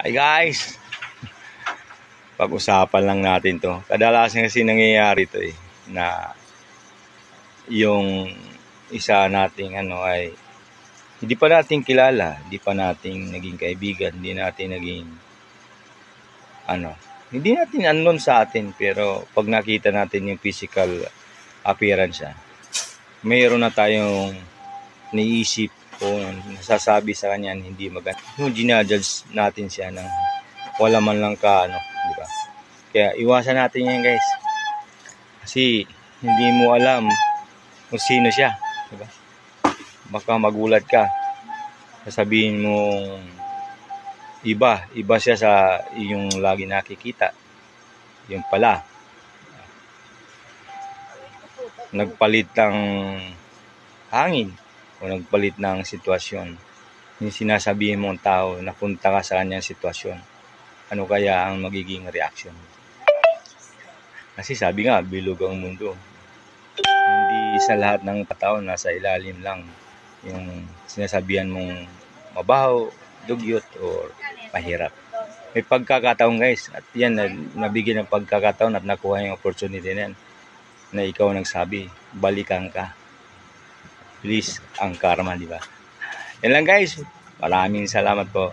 Hi guys! Pag-usapan lang natin to. Kadalasan kasi nangyayari to na yung isa nating ay hindi pa natin kilala, hindi pa nating naging kaibigan, hindi natin naging hindi natin unknown sa atin, pero pag nakita natin yung physical appearance mayroon na tayong niisip o nasasabi sa kanya hindi maganda. Yung ginajudge natin siya ng wala man lang di ba? Kaya iwasan natin yan guys. Kasi hindi mo alam kung sino siya, di ba? Baka magulat ka. Sasabihin mo iba siya sa yung lagi nakikita. Yung pala nagpalit ng hangin o nagpalit ng sitwasyon. Yung sinasabihin mong tao, napunta ka sa kanyang sitwasyon. Ano kaya ang magiging reaction? Kasi sabi nga, bilog ang mundo. Hindi sa lahat ng tao nasa ilalim lang yung sinasabihan mong mabaho, dugyot, or mahirap. May pagkakataon guys, at yan, nabigyan ng pagkakataon at nakuha yung opportunity na yan, na ikaw nagsabi, balikan ka. Please, ang karma, di ba? Yan lang guys. Maraming salamat po.